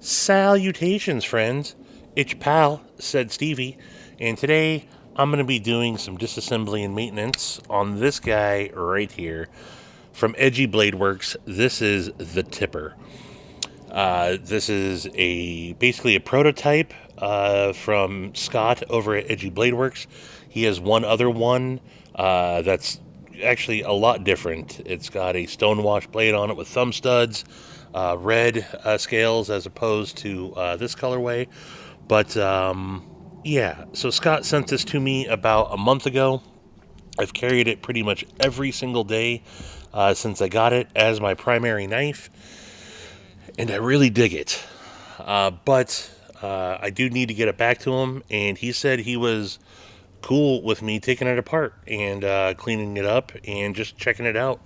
Salutations, friends. It's your pal, said Stevie, and today I'm going to be doing some disassembly and maintenance on this guy right here from Edgy Bladeworks. This is the Tipper. This is basically a prototype from Scott over at Edgy Bladeworks. He has one other one that's actually a lot different. It's got a stonewash blade on it with thumb studs, red scales as opposed to this colorway. But yeah, so Scott sent this to me about a month ago. I've carried it pretty much every single day since I got it as my primary knife, and I really dig it. But I do need to get it back to him, and he said he was cool with me taking it apart and cleaning it up and just checking it out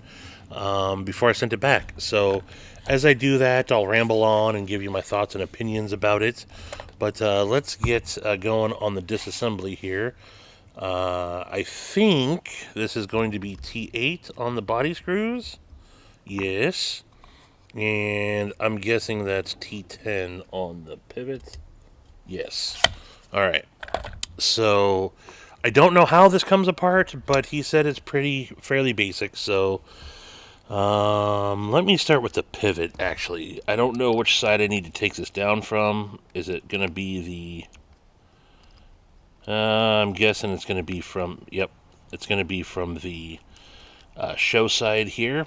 before I sent it back. So as I do that, I'll ramble on and give you my thoughts and opinions about it. But let's get going on the disassembly here. I think this is going to be T8 on the body screws. Yes. And I'm guessing that's T10 on the pivot. Yes. All right. So I don't know how this comes apart, but he said it's fairly basic. So let me start with the pivot, actually. I don't know which side I need to take this down from. Is it going to be I'm guessing it's going to be from, yep, it's going to be from the show side here.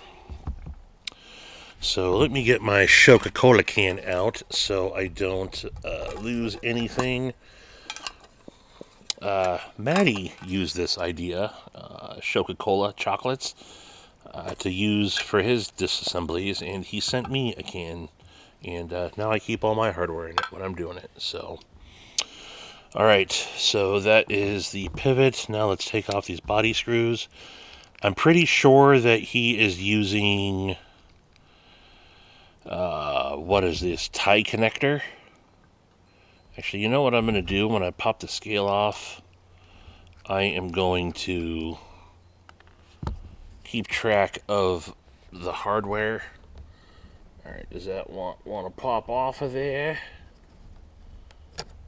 So let me get my Coca-Cola can out so I don't lose anything. Maddie used this idea, Coca-Cola chocolates, to use for his disassemblies, and he sent me a can, and now I keep all my hardware in it when I'm doing it. So, all right, so that is the pivot. Now let's take off these body screws. I'm pretty sure that he is using, what is this, tie connector? Actually, you know what I'm going to do when I pop the scale off? I am going to keep track of the hardware. Alright, does that want to pop off of there?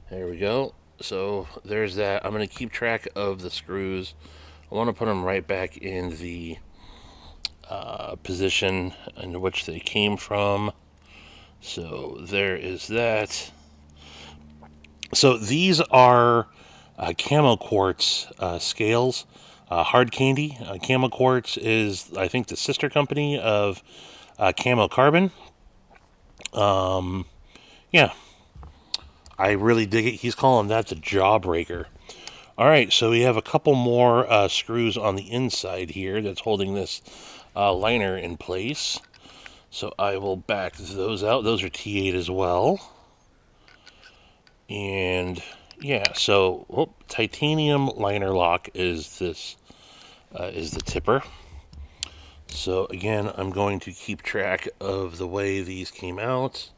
There we go. So there's that. I'm going to keep track of the screws. I want to put them right back in the position in which they came from. So there is that. So these are Camo Quartz scales. Hard Candy. Camo Quartz is, I think, the sister company of Camo Carbon. Yeah, I really dig it. He's calling that the Jawbreaker. All right, so we have a couple more screws on the inside here that's holding this liner in place. So I will back those out. Those are T8 as well. And yeah, so titanium liner lock is this is the Tipper. So again, I'm going to keep track of the way these came out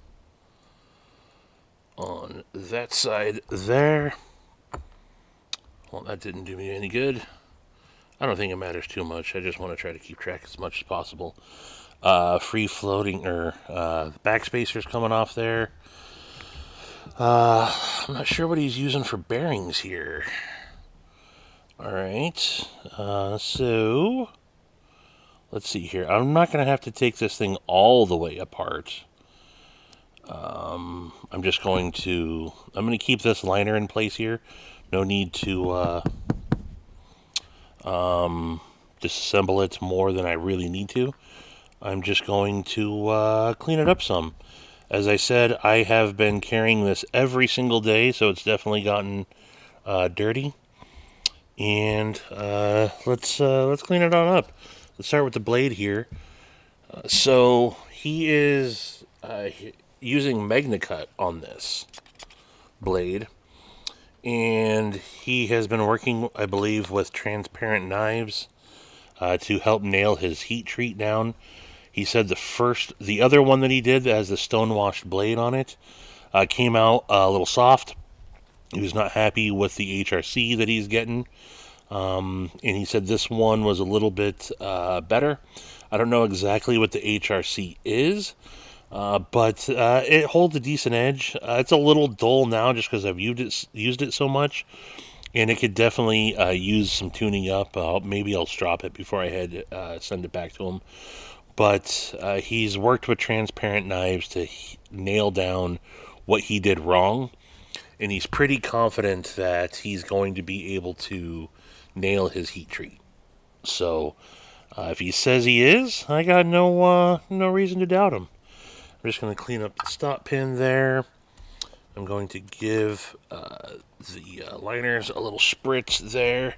on that side there. Well, that didn't do me any good. I don't think it matters too much. I just want to try to keep track as much as possible. Free floating or backspacers coming off there. I'm not sure what he's using for bearings here. Alright, so let's see here. I'm not going to have to take this thing all the way apart. I'm going to keep this liner in place here. No need to disassemble it more than I really need to. I'm just going to clean it up some. As I said, I have been carrying this every single day, so it's definitely gotten dirty. And let's clean it on up. Let's start with the blade here. So he is using MagnaCut on this blade, and he has been working, I believe, with transparent knives to help nail his heat treat down. He said the other one that he did that has the stonewashed blade on it came out a little soft. He was not happy with the HRC that he's getting. And he said this one was a little bit better. I don't know exactly what the HRC is, But it holds a decent edge. It's a little dull now just because I've used it so much, and it could definitely use some tuning up. Maybe I'll strop it before I send it back to him. But he's worked with transparent knives to nail down what he did wrong, and he's pretty confident that he's going to be able to nail his heat treat. So if he says he is, I got no reason to doubt him. I'm just going to clean up the stop pin there. I'm going to give the liners a little spritz there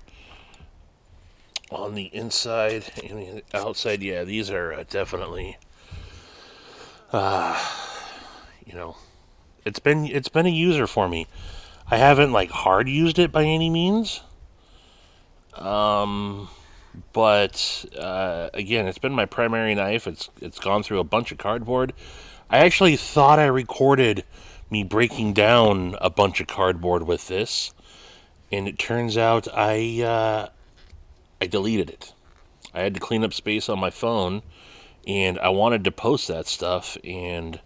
on the inside and the outside. Yeah, these are definitely, you know, it's been a user for me. I haven't like hard used it by any means, but again, it's been my primary knife. It's gone through a bunch of cardboard. I actually thought I recorded me breaking down a bunch of cardboard with this, and it turns out I deleted it. I had to clean up space on my phone, and I wanted to post that stuff, and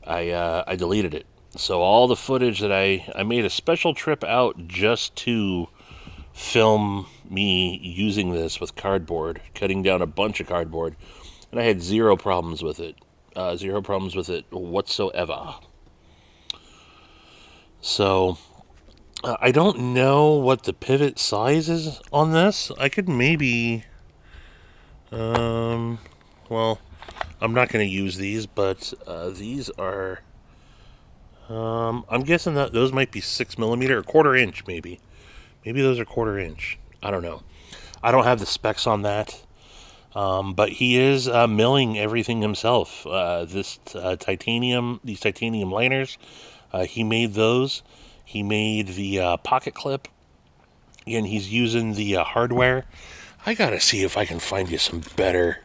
I deleted it. So all the footage that I made a special trip out just to film me using this with cardboard, cutting down a bunch of cardboard, and I had zero problems with it. Zero problems with it whatsoever. So I don't know what the pivot size is on this. I could maybe, well, I'm not going to use these, but these are, I'm guessing that those might be 6mm or quarter inch, maybe. Maybe those are quarter inch. I don't know. I don't have the specs on that. But he is milling everything himself. These titanium liners, he made those. He made the pocket clip. Again, he's using the hardware. I gotta see if I can find you some better,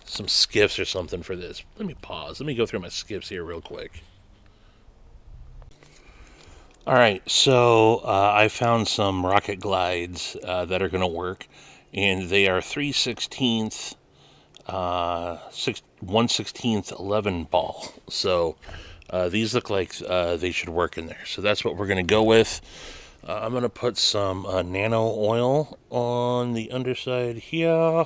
some skiffs or something for this. Let me pause. Let me go through my skiffs here real quick. All right, so I found some rocket glides that are going to work, and they are 3/16, 1/16 11 ball. So these look like they should work in there. So that's what we're going to go with. I'm going to put some nano oil on the underside here.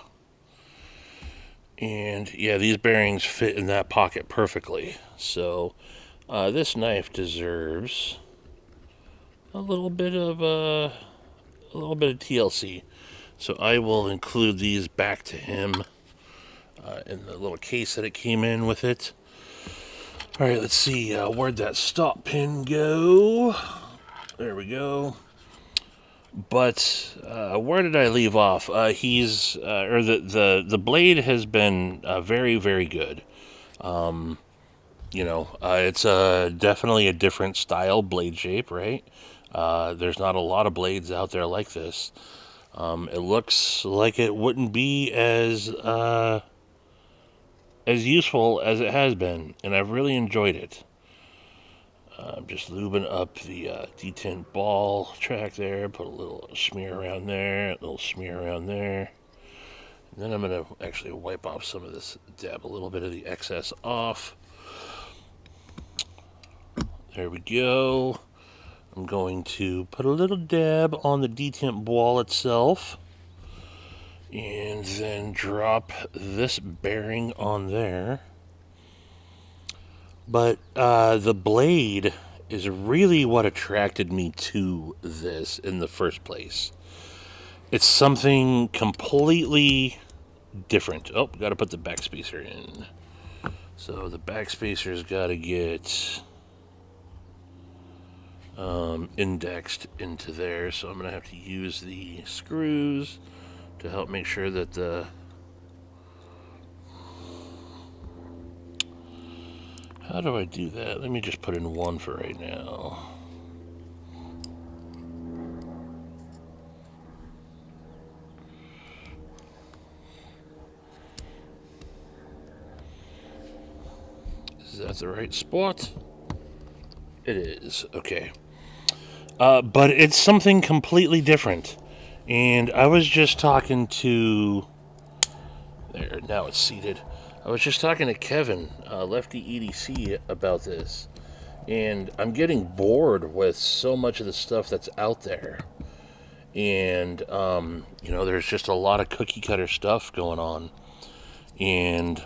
And yeah, these bearings fit in that pocket perfectly. So this knife deserves a little bit of TLC. So I will include these back to him in the little case that it came in with it. All right, let's see, where'd that stop pin go? There we go. But where did I leave off? The blade has been very, very good. It's definitely a different style blade shape, right? There's not a lot of blades out there like this. It looks like it wouldn't be as useful as it has been, and I've really enjoyed it. I'm just lubing up the detent ball track there. Put a little smear around there, a little smear around there. And then I'm going to actually wipe off some of this, dab a little bit of the excess off. There we go. I'm going to put a little dab on the detent ball itself, and then drop this bearing on there. But the blade is really what attracted me to this in the first place. It's something completely different. Oh, got to put the backspacer in. So the backspacer's got to get indexed into there. So I'm going to have to use the screws to help make sure that the how do I do that? Let me just put in one for right now. Is that the right spot? It is. Okay. But it's something completely different. And I was just talking to... There, now it's seated. I was just talking to Kevin, Lefty EDC, about this, and I'm getting bored with so much of the stuff that's out there. And, there's just a lot of cookie cutter stuff going on. And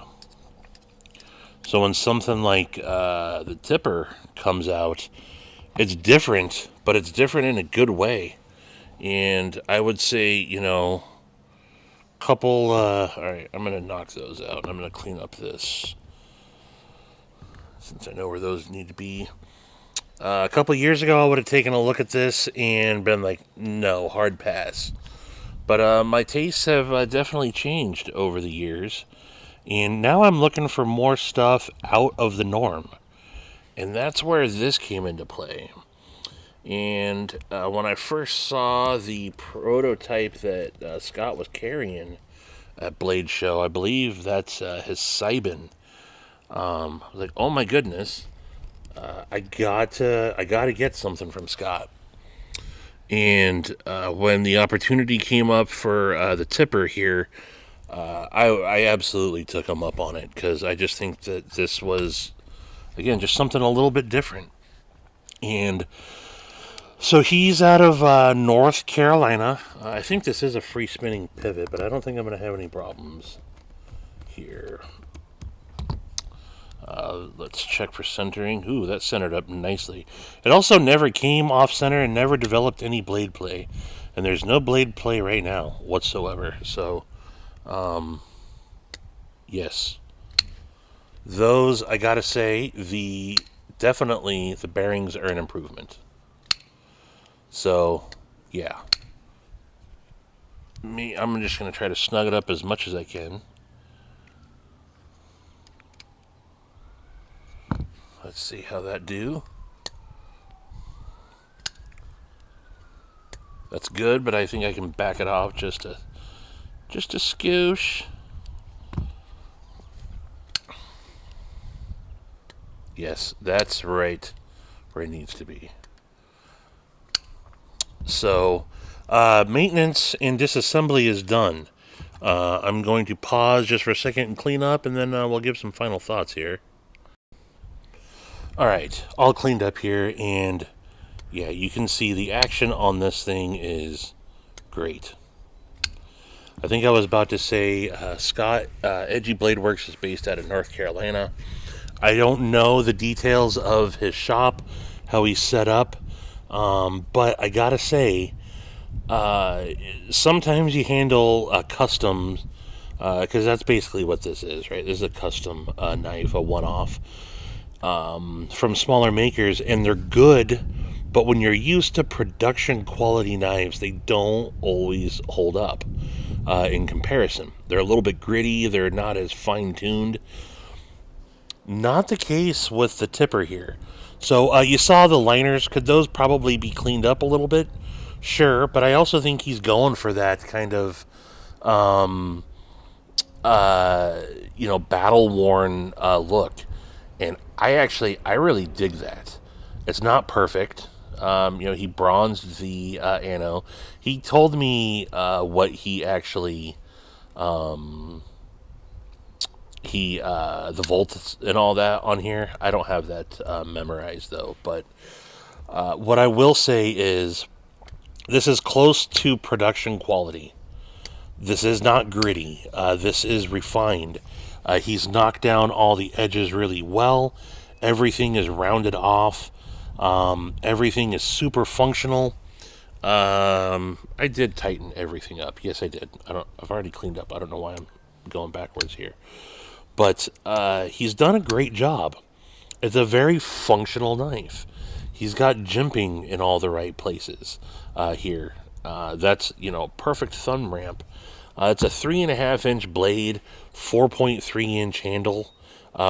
so when something like the Tipper comes out, it's different, but it's different in a good way. And I would say, couple, all right, I'm going to knock those out, and I'm going to clean up this, since I know where those need to be. A couple years ago, I would have taken a look at this and been like, no, hard pass. But my tastes have definitely changed over the years. And now I'm looking for more stuff out of the norm. And that's where this came into play. And when I first saw the prototype that Scott was carrying at Blade Show, I believe that's his Pcybin. I was like, oh my goodness, I got to get something from Scott. And when the opportunity came up for the Tipper here, I absolutely took him up on it, because I just think that this was, again, just something a little bit different. And so he's out of North Carolina. I think this is a free spinning pivot, but I don't think I'm going to have any problems here. Let's check for centering. Ooh, that centered up nicely. It also never came off center and never developed any blade play. And there's no blade play right now whatsoever. So, yes. Those, I gotta say, definitely the bearings are an improvement. So, yeah. I'm just gonna try to snug it up as much as I can. Let's see how that do. That's good, but I think I can back it off just a skoosh. Yes, that's right where it needs to be. So, maintenance and disassembly is done. I'm going to pause just for a second and clean up, and then we'll give some final thoughts here. Alright, all cleaned up here, and yeah, you can see the action on this thing is great. I think I was about to say Scott, Edgy Bladeworks is based out of North Carolina. I don't know the details of his shop, how he's set up, but I gotta say, sometimes you handle customs, because that's basically what this is, right? This is a custom knife, a one-off, from smaller makers, and they're good, but when you're used to production quality knives, they don't always hold up in comparison. They're a little bit gritty, they're not as fine-tuned. Not the case with the Tipper here. So you saw the liners. Could those probably be cleaned up a little bit? Sure, but I also think he's going for that kind of, battle-worn look. And I really dig that. It's not perfect. He bronzed the ano. He told me what he actually, the volts and all that on here. I don't have that memorized though. But what I will say is, this is close to production quality. This is not gritty. This is refined. He's knocked down all the edges really well. Everything is rounded off. Everything is super functional. I did tighten everything up. Yes, I did. I've already cleaned up. I don't know why I'm going backwards here. But he's done a great job. It's a very functional knife. He's got jimping in all the right places here. That's, perfect thumb ramp. It's a 3.5-inch blade, 4.3-inch handle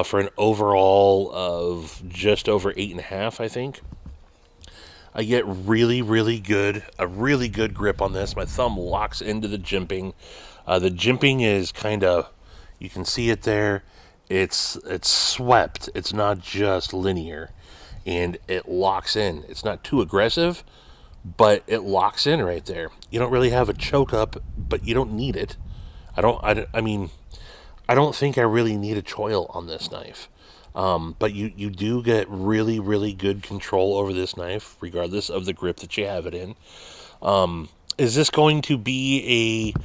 for an overall of just over 8.5, I think. I get a really good grip on this. My thumb locks into the jimping. The jimping is kind of, you can see it there. It's swept. It's not just linear, and it locks in. It's not too aggressive, but it locks in right there. You don't really have a choke up, but you don't need it. I I don't think I really need a choil on this knife. But you do get really, really good control over this knife, regardless of the grip that you have it in. Is this going to be a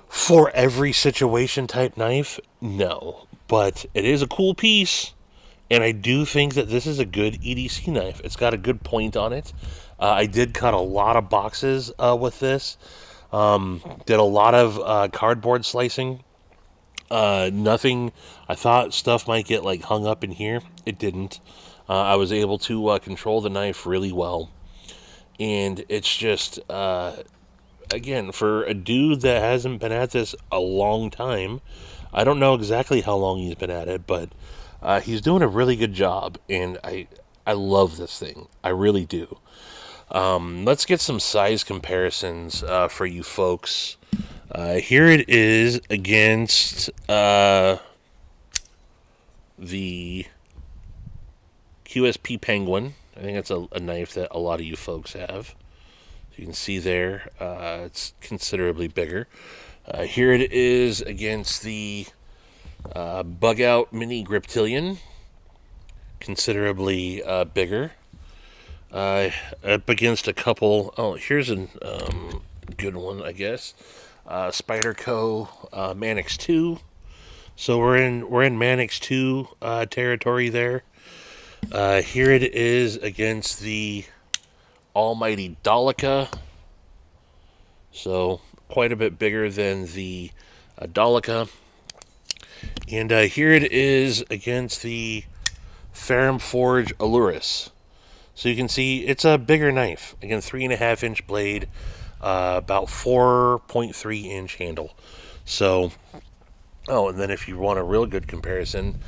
for every situation type knife? No. But it is a cool piece, and I do think that this is a good EDC knife. It's got a good point on it. I did cut a lot of boxes with this. Did a lot of cardboard slicing. Nothing. I thought stuff might get like hung up in here. It didn't. I was able to control the knife really well, and it's just again for a dude that hasn't been at this a long time. I don't know exactly how long he's been at it, but he's doing a really good job, and I love this thing. I really do. Let's get some size comparisons for you folks. Here it is against the QSP Penguin. I think that's a knife that a lot of you folks have. You can see there, it's considerably bigger. Here it is against the Bug Out Mini Griptilian, considerably bigger. Up against a couple. Oh, here's a good one, I guess. Spyderco Manix 2. So we're in Manix 2 territory there. Here it is against the almighty Dolica. So quite a bit bigger than the Dolica. And here it is against the Ferrum Forge Aluris. So you can see it's a bigger knife. Again, 3.5 inch blade, about 4.3 inch handle. So, oh, and then if you want a real good comparison,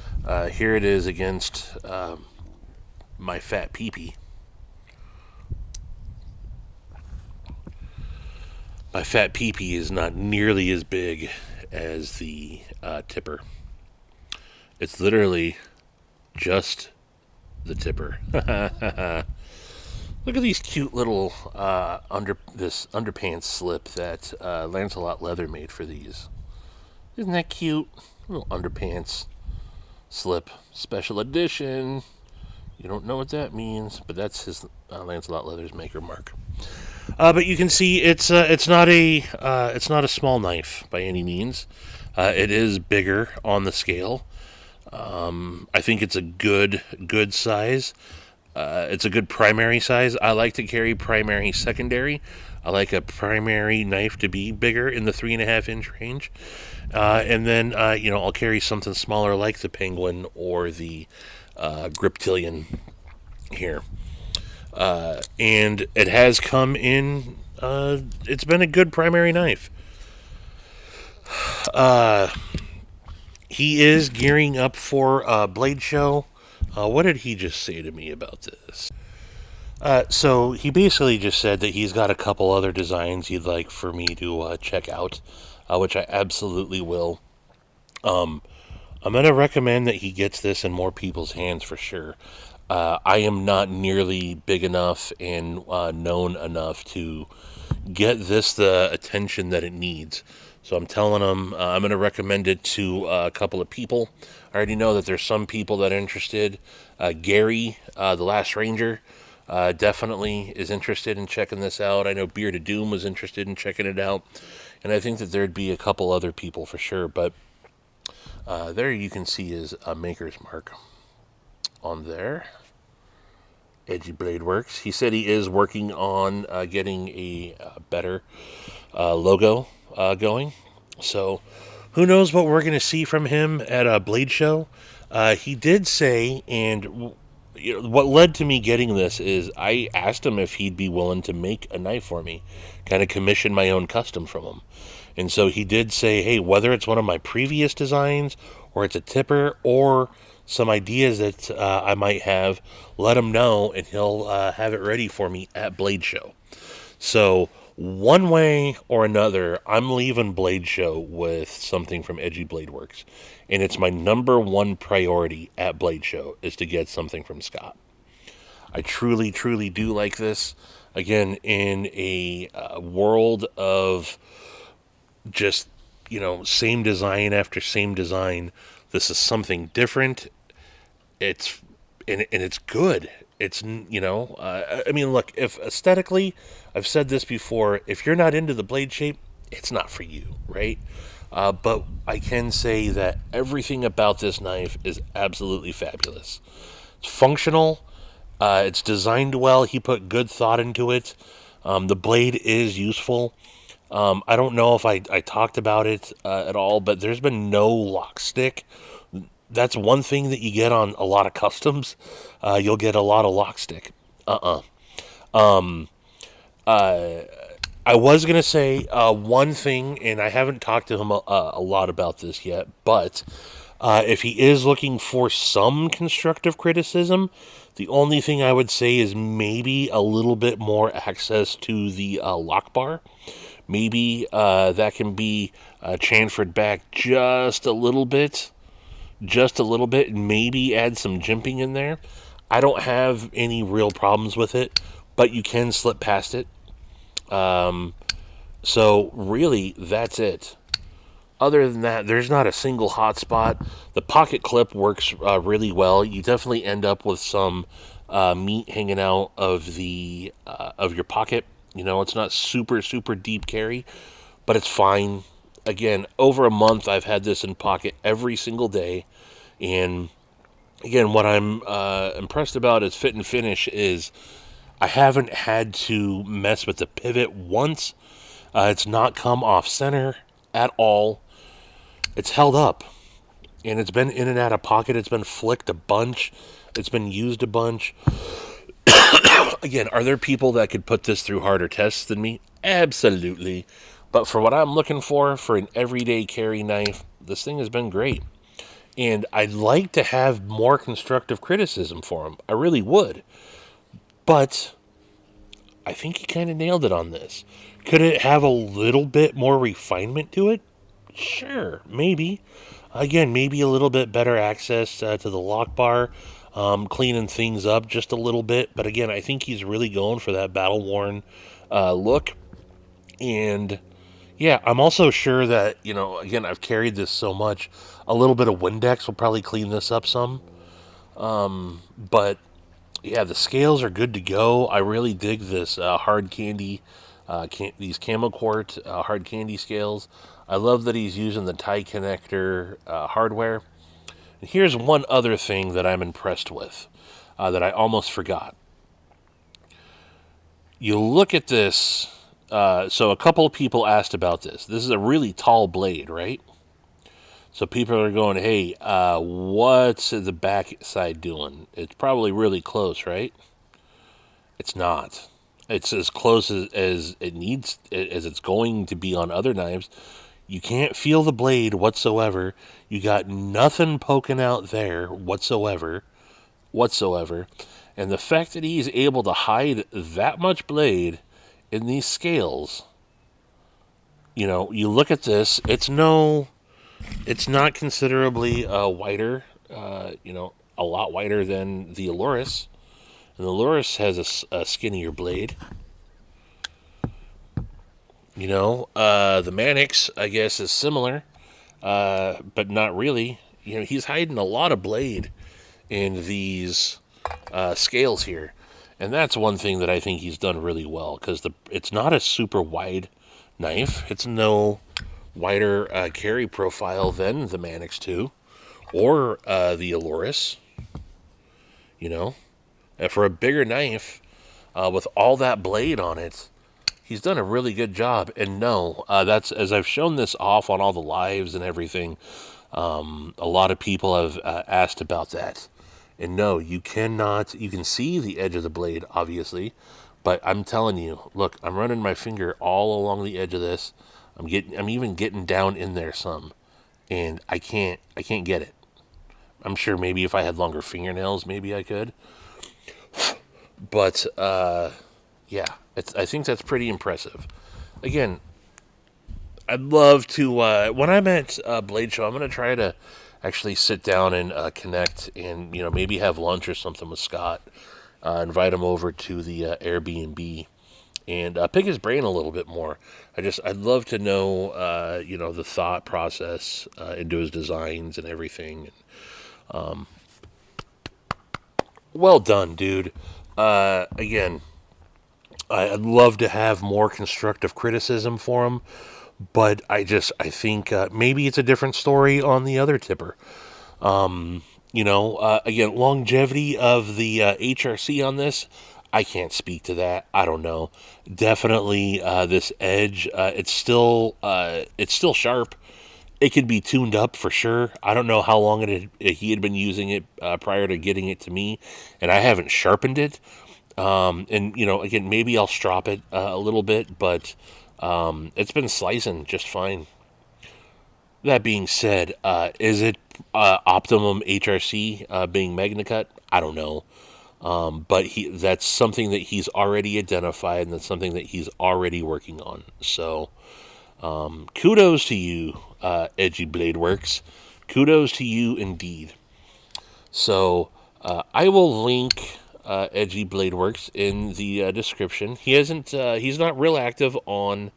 here it is against my fat peepee. My fat peepee is not nearly as big as the tipper. It's literally just the tipper. Look at these cute little underpants slip that Lancelot Leather made for these. Isn't that cute? Little underpants slip, special edition. You don't know what that means, but that's his Lancelot Leather's maker mark. But you can see it's not a small knife by any means. It is bigger on the scale. I think it's a good size. It's a good primary size. I like to carry primary secondary. I like a primary knife to be bigger in the 3.5 inch range. And then, I'll carry something smaller like the Penguin or the Griptilian here. And it has come in, it's been a good primary knife. He is gearing up for a Blade Show. What did he just say to me about this? So he basically just said that he's got a couple other designs he'd like for me to check out, which I absolutely will. I'm going to recommend that he gets this in more people's hands for sure. I am not nearly big enough and known enough to get this the attention that it needs. So I'm telling him I'm going to recommend it to a couple of people. I already know that there's some people that are interested. Gary, the Last Ranger, definitely is interested in checking this out. I know Beard of Doom was interested in checking it out. And I think that there'd be a couple other people for sure. But there you can see his maker's mark on there. Edgy Bladeworks. He said he is working on getting a better logo going. So who knows what we're going to see from him at a Blade Show. He did say, and what led to me getting this is I asked him if he'd be willing to make a knife for me, kind of commission my own custom from him. And so he did say, hey, whether it's one of my previous designs or it's a tipper or some ideas that I might have, let him know and he'll have it ready for me at Blade Show. So one way or another, I'm leaving Blade Show with something from Edgy Bladeworks. And it's my number one priority at Blade Show is to get something from Scott. I truly, truly do like this. Again, in a world of just same design after same design. This is something different. It's and it's good. I mean, look, if aesthetically, I've said this before, if you're not into the blade shape, it's not for you, right? But I can say that everything about this knife is absolutely fabulous. It's functional. It's designed well. He put good thought into it. The blade is useful. I don't know if I talked about it at all, but there's been no lock stick. That's one thing that you get on a lot of customs. You'll get a lot of lock stick. Um, uh, I was going to say one thing, and I haven't talked to him a lot about this yet, but if he is looking for some constructive criticism, the only thing I would say is maybe a little bit more access to the lock bar. Maybe that can be chamfered back just a little bit, and maybe add some jimping in there. I don't have any real problems with it, but you can slip past it. Um, so really, that's it. Other than that, there's not a single hot spot. The pocket clip works really well. You definitely end up with some meat hanging out of your pocket. It's not super deep carry, but it's fine. Again, over a month, I've had this in pocket every single day, and again, what I'm impressed about its fit and finish is I haven't had to mess with the pivot once. It's not come off center at all. It's held up, and it's been in and out of pocket. It's been flicked a bunch. It's been used a bunch. Again, are there people that could put this through harder tests than me? Absolutely. But for what I'm looking for an everyday carry knife, this thing has been great. And I'd like to have more constructive criticism for him. I really would. But I think he kind of nailed it on this. Could it have a little bit more refinement to it? Sure, maybe. Again, maybe a little bit better access to the lock bar, cleaning things up just a little bit. But again, I think he's really going for that battle worn look. And yeah, I'm also sure that, again, I've carried this so much, a little bit of Windex will probably clean this up some. But yeah, the scales are good to go. I really dig this hard candy, these Camel Quart hard candy scales. I love that he's using the tie connector hardware. And here's one other thing that I'm impressed with that I almost forgot. You look at this. So a couple of people asked about this. This is a really tall blade, right? So people are going, hey, what's the back side doing? It's probably really close, right? It's not. It's as close as it needs, as it's going to be on other knives. You can't feel the blade whatsoever. You got nothing poking out there whatsoever. And the fact that he's able to hide that much blade in these scales, you look at this, it's not considerably wider, a lot wider than the Aluris. And the Aluris has a skinnier blade. The Manix, I guess, is similar, but not really. He's hiding a lot of blade in these scales here. And that's one thing that I think he's done really well, because it's not a super wide knife. It's no wider carry profile than the Manix 2 or the Aluris. And for a bigger knife with all that blade on it, he's done a really good job. And no, that's, as I've shown this off on all the lives and everything, a lot of people have asked about that. And no, you can see the edge of the blade, obviously, but I'm telling you, look, I'm running my finger all along the edge of this. I'm even getting down in there some, and I can't get it. I'm sure maybe if I had longer fingernails, maybe I could. But, yeah, I think that's pretty impressive. Again, I'd love to, when I'm at Blade Show, I'm going to try to actually sit down and connect and, maybe have lunch or something with Scott. Invite him over to the Airbnb and pick his brain a little bit more. I'd love to know, the thought process into his designs and everything. Well done, dude. Again, I'd love to have more constructive criticism for him, but I think maybe it's a different story on the other tipper. Again, longevity of the HRC on this, I can't speak to that. I don't know. Definitely, this edge, it's still sharp. It could be tuned up for sure. I don't know how long he had been using it prior to getting it to me, and I haven't sharpened it. And again, maybe I'll strop it a little bit, but it's been slicing just fine. That being said, is it optimum HRC being MagnaCut? I don't know. But that's something that he's already identified, and that's something that he's already working on. So kudos to you, Edgy Bladeworks. Kudos to you indeed. So I will link Edgy Bladeworks in the description. He's not real active on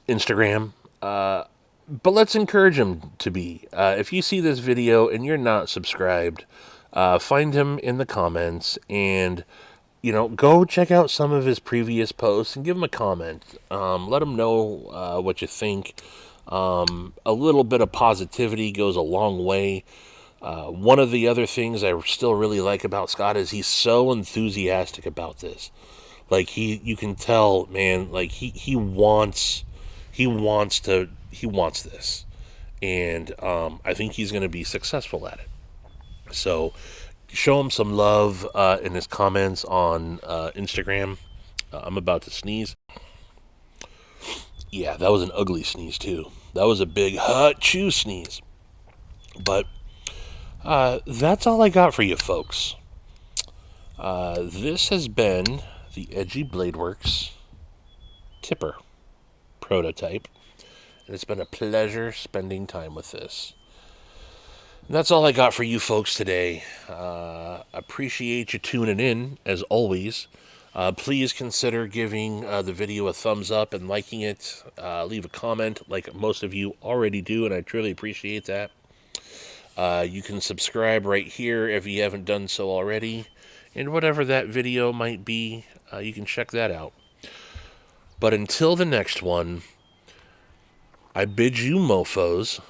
Instagram, but let's encourage him to be. If you see this video and you're not subscribed, find him in the comments and go check out some of his previous posts and give him a comment. Let him know what you think. A little bit of positivity goes a long way. One of the other things I still really like about Scott is he's so enthusiastic about this. Like you can tell, man. Like he wants this, and I think he's going to be successful at it. So show him some love in his comments on Instagram. I'm about to sneeze. Yeah, that was an ugly sneeze too. That was a big chew sneeze. But that's all I got for you folks. This has been the Edgy Bladeworks Tipper prototype, and it's been a pleasure spending time with this. And that's all I got for you folks today. Appreciate you tuning in, as always. Please consider giving the video a thumbs up and liking it. Leave a comment like most of you already do, and I truly appreciate that. You can subscribe right here if you haven't done so already. And whatever that video might be, you can check that out. But until the next one, I bid you mofos,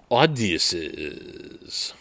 audiences.